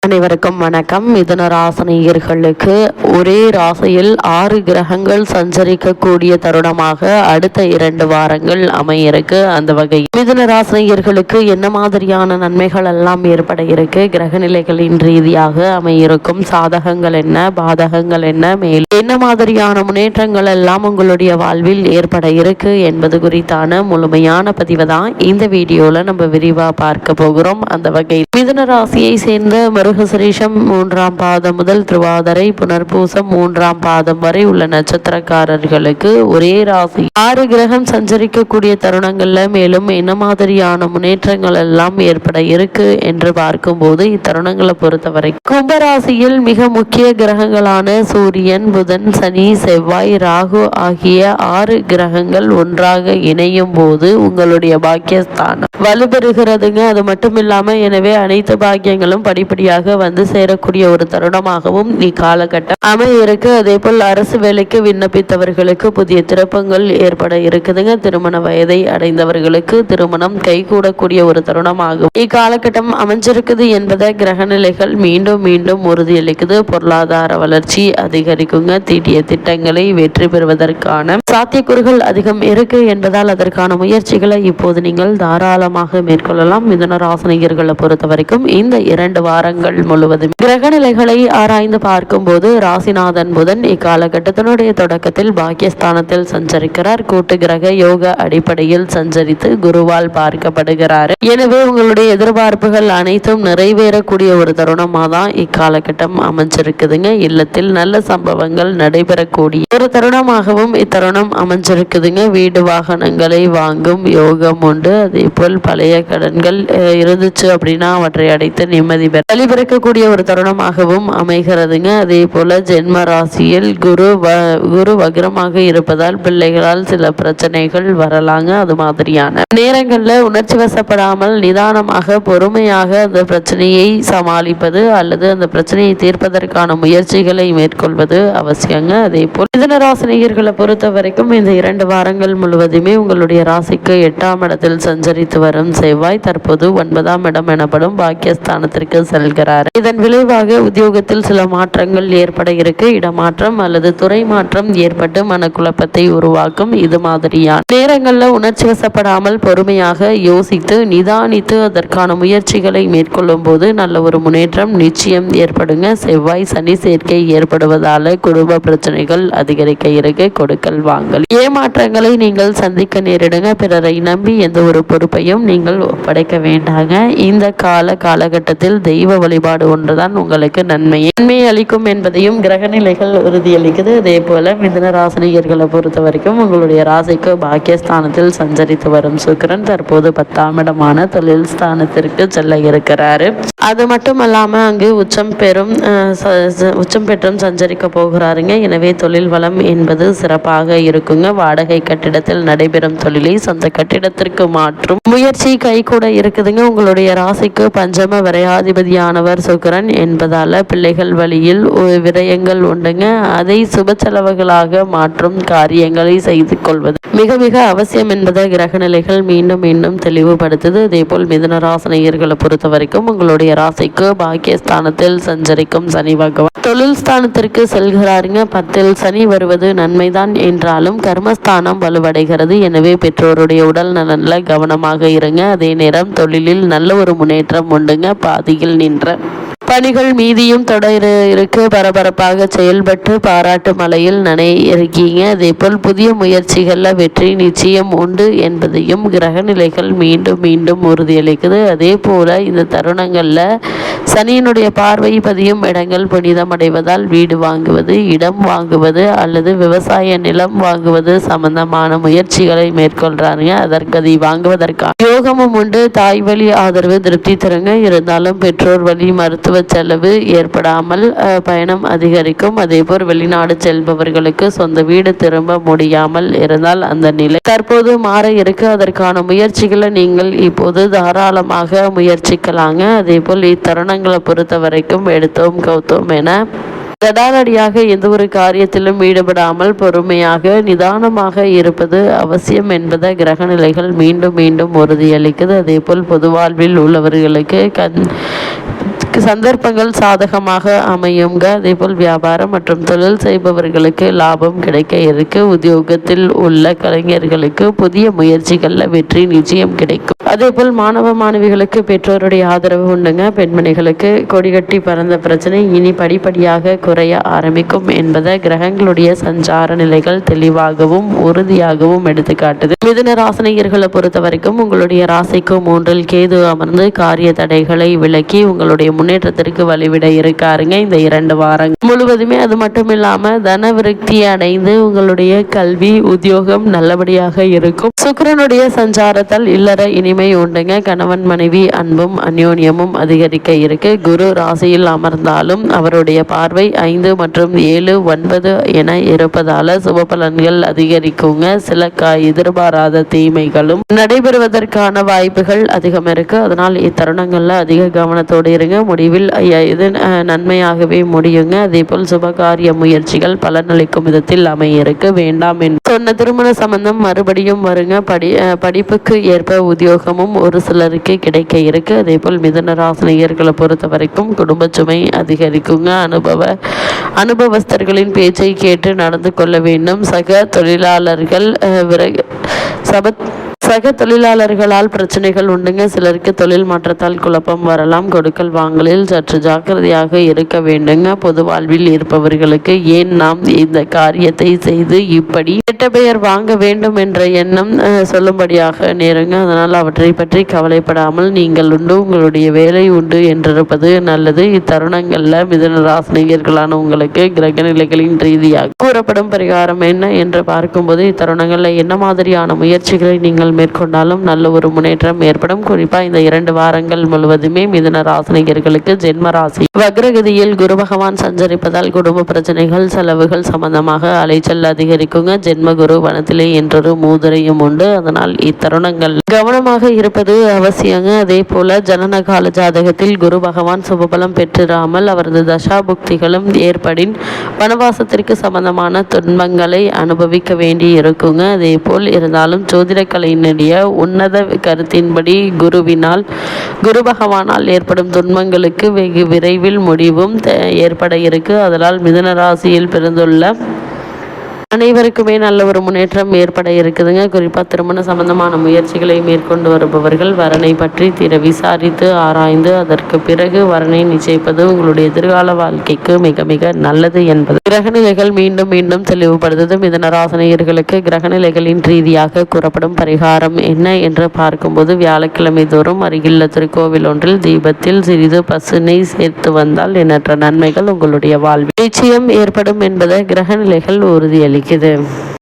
அனைவருக்கும் வணக்கம். மிதுன ராசினியர்களுக்கு ஒரே ராசியில் 6 கிரகங்கள் சஞ்சரிக்கக்கூடிய தருணமாக அடுத்த 2 வாரங்கள் அமையிருக்கு. அந்த வகையில் மிதுன ராசினியர்களுக்கு என்ன மாதிரியான நன்மைகள் எல்லாம் ஏற்பட இருக்கு, கிரக நிலைகளின் ரீதியாக அமையிருக்கும் சாதகங்கள் என்ன, பாதகங்கள் என்ன, மேலும் என்ன மாதிரியான முன்னேற்றங்கள் எல்லாம் உங்களுடைய வாழ்வில் ஏற்பட இருக்கு என்பது குறித்தான முழுமையான பதிவை தான் இந்த வீடியோல நம்ம விரிவா பார்க்க போகிறோம். அந்த வகையில் மிதுன ராசியை சேர்ந்த மிருகசீரிஷம் 3ஆம் பாதம் முதல் திருவாதிரை புனர்பூசம் 3ஆம் பாதம் வரை உள்ள நட்சத்திரக்காரர்களுக்கு ஒரே ராசி 6 கிரகம் சஞ்சரிக்கக்கூடிய தருணங்கள்ல மேலும் என்ன மாதிரியான முன்னேற்றங்கள் எல்லாம் ஏற்பட இருக்கு என்று பார்க்கும்போது இத்தருணங்களை பொறுத்தவரை கும்பராசியில் மிக முக்கிய கிரகங்களான சூரியன், புதன், சனி, செவ்வாய், ராகு ஆகிய 6 கிரகங்கள் ஒன்றாக இணையும் போது உங்களுடைய பாக்கியஸ்தானம் வலுப்பெறுகிறதுங்க. அது மட்டும் இல்லாம எனவே அனைத்து பாக்கியங்களும் படிப்படியாக வந்து சேரக்கூடிய ஒரு தருணமாகவும் காலகட்டம் அமையிருக்கு. அதே போல் அரசு வேலைக்கு விண்ணப்பித்தவர்களுக்கு புதிய திருப்பங்கள் ஏற்பட இருக்குதுங்க. திருமண வயதை அடைந்தவர்களுக்கு திருமணம் கைகூடக்கூடிய ஒரு தருணமாகவும் இக்காலகட்டம் அமைஞ்சிருக்குது என்பதை கிரக நிலைகள் மீண்டும் மீண்டும் உறுதியளிக்குது. பொருளாதார வளர்ச்சி அதிகரிக்குங்க. தீட்டிய திட்டங்களை வெற்றி பெறுவதற்கான சாத்தியக்கூறுகள் அதிகம் இருக்கு என்பதால் அதற்கான முயற்சிகளை இப்போது நீங்கள் தாராளமாக மேற்கொள்ளலாம். மிதுன ராசினியர்களை பொறுத்த வரைக்கும் இந்த 2 வாரங்கள் முழுவதும் கிரக நிலைகளை ஆராய்ந்து பார்க்கும் போது ராசிநாதன் புதன் இக்காலகட்டத்தினுடைய தொடக்கத்தில் பாக்கியஸ்தானத்தில் சஞ்சரிக்கிறார். கூட்டு கிரக யோக அடிப்படையில் சஞ்சரித்து குருவால் பார்க்கப்படுகிறார். எனவே உங்களுடைய எதிர்பார்ப்புகள் அனைத்தும் நிறைவேறக்கூடிய ஒரு தருணமாக தான் இக்காலகட்டம் அமைஞ்சிருக்குதுங்க. இல்லத்தில் நல்ல சம்பவங்கள் நடைபெறக்கூடிய ஒரு தருணமாகவும் இத்தருணம் அமைஞ்சிருக்குதுங்க. வீடு வாகனங்களை வாங்கும் யோகம் உண்டு. அதே போல் பழைய கடன்கள் இருந்துச்சு அப்படின்னா அவற்றை அடைத்து நிம்மதி பெற வழிபிறக்கக்கூடிய ஒரு தருணமாகவும் அமைகிறதுங்க. அதே போல ஜென்ம ராசியில் குரு வக்ரமாக இருப்பதால் பிள்ளைகளால் சில பிரச்சனைகள் வரலாங்க. அது மாதிரியான நேரங்கள்ல உணர்ச்சி வசப்படாமல் நிதானமாக பொறுமையாக அந்த பிரச்சனையை சமாளிப்பது அல்லது அந்த பிரச்சனையை தீர்ப்பதற்கான முயற்சிகளை மேற்கொள்வது அவசியங்க. அதே போல் மிதுன ராசினியர்களை பொறுத்த வரைக்கும் இந்த 2 வாரங்கள் முழுவதுமே உங்களுடைய ராசிக்கு 8ஆம் இடத்தில் சஞ்சரித்து வரும் செவ்வாய் தற்போது 9ஆம் இடம் எனப்படும் பாக்கியஸ்தானத்திற்கு செல்கிறார். இதன் விளைவாக உத்தியோகத்தில் சில மாற்றங்கள் ஏற்பட இருக்கு. இடமாற்றம் அல்லது துறை மாற்றம் ஏற்பட்டு மனக்குழப்பத்தை உருவாக்கும். இது மாதிரியான நேரங்கள்ல உணர்ச்சி வசப்படாமல் பொறுமையாக யோசித்து நிதானித்து அதற்கான முயற்சிகளை மேற்கொள்ளும் போது நல்ல ஒரு முன்னேற்றம் நிச்சயம் ஏற்படுங்க. செவ்வாய் சனி சேர்க்கை ஏற்படுவதால குடும்ப பிரச்சனைகள் அதிகரிக்க இருக்கு. கொடுக்கல் வாங்கல் ஏமாற்றங்களை நீங்கள் சந்திக்க நேரிடுங்க. பிறரை நம்பி எந்த ஒரு பொறுப்பையும் நீங்கள் ஒப்படைக்க வேண்டாங்க. இந்த காலகட்டத்தில் தெய்வ வழிபாடு ஒன்றுதான் உங்களுக்கு நன்மையை அளிக்கும் என்பதையும் கிரக நிலைகள் உறுதியளிக்குது. அதே போல மிதுன ராசினியர்களை பொறுத்த வரைக்கும் உங்களுடைய ராசிக்கு பாக்கியஸ்தானத்தில் சஞ்சரித்து வரும் சுக்கிரன் தற்போது 10ஆம் இடமான தொழில் ஸ்தானத்திற்கு செல்ல இருக்கிறாரு. அது மட்டும் அல்லாம அங்கு உச்சம் பெற்றும் சஞ்சரிக்க போகிறாருங்க. எனவே தொழில் வளம் என்பது சிறப்பாக இருக்குங்க. வாடகை கட்டிடத்தில் நடைபெறும் தொழிலை சொந்த கட்டிடத்திற்கு மாற்றும் முயற்சி கை கூட இருக்குதுங்க. உங்களுடைய ராசிக்கு பஞ்சம விரையாதிபதியானவர் சுக்கிரன் என்பதால பிள்ளைகள் வழியில் விரயங்கள் உண்டுங்க. அதை சுப செலவுகளாக மாற்றும் காரியங்களை செய்து கொள்வது மிக மிக அவசியம் என்பதை கிரக நிலைகள் மீண்டும் மீண்டும் தெளிவுபடுத்துது. அதே போல் மிதுன ராசினியர்களை பொறுத்த வரைக்கும் உங்களுடைய ராசிக்கு பாக்கியஸ்தானத்தில் சஞ்சரிக்கும் சனி பகவான் தொழில் ஸ்தானத்திற்கு செல்கிறாருங்க. 10இல் சனி வருவது நன்மைதான் என்றாலும் கர்மஸ்தானம் வலுவடைகிறது. எனவே பெற்றோருடைய உடல் நலன்ல கவனமாக இருங்க. அதே நேரம் தொழிலில் நல்ல ஒரு முன்னேற்றம் உண்டுங்க. பாதியில் நின்ற பணிகள் மீதியும் தொடர இருக்கு. பரபரப்பாக செயல்பட்டு பாராட்டு மலையில் இருக்கீங்க. அதே போல் புதிய முயற்சிகள்ல வெற்றி நிச்சயம் உண்டு என்பதையும் கிரக நிலைகள் மீண்டும் மீண்டும் உறுதியளிக்குது. அதே போல இந்த தருணங்கள்ல சனியினுடைய பார்வை பதியும் இடங்கள் புனிதமடைவதால் வீடு வாங்குவது, இடம் வாங்குவது அல்லது விவசாய நிலம் வாங்குவது சம்பந்தமான முயற்சிகளை மேற்கொள்றாருங்க. அதற்கு அதை வாங்குவதற்கான யோகமும் உண்டு. தாய் வழி ஆதரவு திருப்தி தருங்க. இருந்தாலும் பெற்றோர் வழி மருத்துவ செலவு ஏற்படாமல் பயணம் அதிகரிக்கும். அதேபோல் வெளிநாடு செல்பவர்களுக்கு சொந்த வீடு திரும்ப முடியாமல் இருந்தால் அந்த நிலை தற்போது மாற இருக்கு. அதற்கான முயற்சிகளை நீங்கள் இப்போது தாராளமாக முயற்சிக்கலாங்க. அதே போல் இத்தருணங்களை பொறுத்த வரைக்கும் எடுத்தோம் கௌத்தோம் என தடாலடியாக எந்த ஒரு காரியத்திலும் ஈடுபடாமல் பொறுமையாக நிதானமாக இருப்பது அவசியம் என்பதை கிரக நிலைகள் மீண்டும் மீண்டும் உறுதியளிக்குது. அதே போல் பொது வாழ்வில் உள்ளவர்களுக்கு சந்தர்ப்பங்கள் சாதகமாக அமையுங்க. அதேபோல் வியாபாரம் மற்றும் தொழில் செய்பவர்களுக்கு லாபம் கிடைக்க இருக்கு. உத்தியோகத்தில் உள்ள கலைஞர்களுக்கு புதிய முயற்சிகள்ல வெற்றி நிச்சயம் கிடைக்கும். அதேபோல் மாணவ மாணவிகளுக்கு பெற்றோருடைய ஆதரவு உண்டுங்க. பெண்மணிகளுக்கு கொடிகட்டி பறந்த பிரச்சனை இனி படிப்படியாக குறைய ஆரம்பிக்கும் என்பதை கிரகங்களுடைய சஞ்சார நிலைகள் தெளிவாகவும் உறுதியாகவும் எடுத்துக்காட்டுது. மிதுன ராசினியர்களை பொறுத்த வரைக்கும் உங்களுடைய ராசிக்கு 3 கேது அமர்ந்து காரிய தடைகளை விலக்கி உங்களுடைய முன்னேற்றத்திற்கு வழிவிட இருக்காருங்க இந்த 2 வாரங்கள் முழுவதுமே. அது மட்டும் இல்லாம தன விருத்தி அடைந்து உங்களுடைய கல்வி உத்தியோகம் நல்லபடியாக இருக்கும். சுக்கிரனுடைய சஞ்சாரத்தால் இல்லற இனிமை உண்டுங்க. கணவன் மனைவி அன்பும் அந்யோன்யமும் அதிகரிக்க இருக்கு. குரு ராசியில் அமர்ந்தாலும் அவருடைய பார்வை 5 மற்றும் 7 9 என இருப்பதால சுப பலன்கள் அதிகரிக்குங்க. சில எதிர்பாராத தீமைகளும் நடைபெறுவதற்கான வாய்ப்புகள் அதிகம் இருக்கு. அதனால் இத்தருணங்கள்ல அதிக கவனத்தோடு இருங்க. முடிவில் இது நன்மையாகவே முடியுங்க. அதே போல் சுபகாரிய முயற்சிகள் பலனளிக்கும் விதத்தில் அமையிருக்கு. வேண்டாம் என்று சொன்ன திருமண சம்பந்தம் மறுபடியும் வருங்க. படிப்புக்கு ஏற்ப உத்தியோகமும் ஒரு சிலருக்கு கிடைக்க இருக்கு. அதே போல் மிதுன ராசினியர்களை பொறுத்த வரைக்கும் குடும்ப சுமை அதிகரிக்குங்க. அனுபவஸ்தர்களின் பேச்சை கேட்டு நடந்து கொள்ள வேண்டும். சக தொழிலாளர்களால் பிரச்சனைகள் உண்டுங்க. சிலருக்கு தொழில் மாற்றத்தால் குழப்பம் வரலாம். கொடுக்கல் வாங்கலில் சற்று ஜாக்கிரதையாக இருக்க வேண்டுங்க. பொது வாழ்வில் இருப்பவர்களுக்கு ஏன் நாம் இந்த காரியத்தை செய்து இப்படி கெட்ட பெயர் வாங்க வேண்டும் என்ற எண்ணம் சொல்லும்படியாக நேருங்க. அதனால் அவற்றை பற்றி கவலைப்படாமல் நீங்கள் உண்டு உங்களுடைய வேலை உண்டு என்றிருப்பது நல்லது. இத்தருணங்கள்ல மிதுன ராசினியர்களான உங்களுக்கு கிரக நிலைகளின் ரீதியாக கூறப்படும் பரிகாரம் என்ன என்று பார்க்கும்போது இத்தருணங்கள்ல என்ன மாதிரியான முயற்சிகளை நீங்கள் மேற்கொண்டாலும் நல்ல ஒரு முன்னேற்றம் ஏற்படும். குறிப்பா இந்த 2 வாரங்கள் முழுவதுமே மிதுன ராசினியர்களுக்கு ஜென்ம ராசி வக்ரகதியில் குரு பகவான் சஞ்சரிப்பதால் குடும்ப பிரச்சனைகள் செலவுகள் சம்பந்தமாக அலைச்சல் அதிகரிக்குங்க. ஜென்ம குரு வனத்திலே என்றொரு மூதுரையும் உண்டு. அதனால் இத்தருணங்கள் கவனமாக இருப்பது அவசியங்க. அதே போல ஜனன கால ஜாதகத்தில் குரு பகவான் சுபபலம் பெற்றிராமல் அவரது தசாபுக்திகளும் ஏற்படின் வனவாசத்திற்கு சம்பந்தமான துன்பங்களை அனுபவிக்க வேண்டி இருக்குங்க. அதே போல் இருந்தாலும் ஜோதிட கலையினுடைய உன்னத கருத்தின்படி குரு பகவானால் ஏற்படும் துன்பங்களுக்கு வெகு விரைவில் முடிவும் ஏற்பட இருக்கு. அதனால் மிதுன ராசியில் பிறந்துள்ள அனைவருக்குமே நல்ல ஒரு முன்னேற்றம் ஏற்பட இருக்குதுங்க. குறிப்பாக திருமண சம்பந்தமான முயற்சிகளை மேற்கொண்டு வருபவர்கள் வரனை பற்றி விசாரித்து ஆராய்ந்து அதற்கு பிறகு வரனை நிச்சயிப்பது உங்களுடைய எதிர்கால வாழ்க்கைக்கு மிக மிக நல்லது என்பது கிரகநிலைகள் மீண்டும் மீண்டும் தெளிவுபடுத்துது. மிதுன ராசினியர்களுக்கு கிரகநிலைகளின் ரீதியாக கூறப்படும் பரிகாரம் என்ன என்று பார்க்கும்போது வியாழக்கிழமை தோறும் அருகிலுள்ள திருக்கோவில் ஒன்றில் தீபத்தில் சிறிது பசுனை சேர்த்து வந்தால் எண்ணற்ற நன்மைகள் உங்களுடைய வாழ்வில் நிச்சயம் ஏற்படும் என்பதை கிரகநிலைகள் உறுதியளிக்கும்.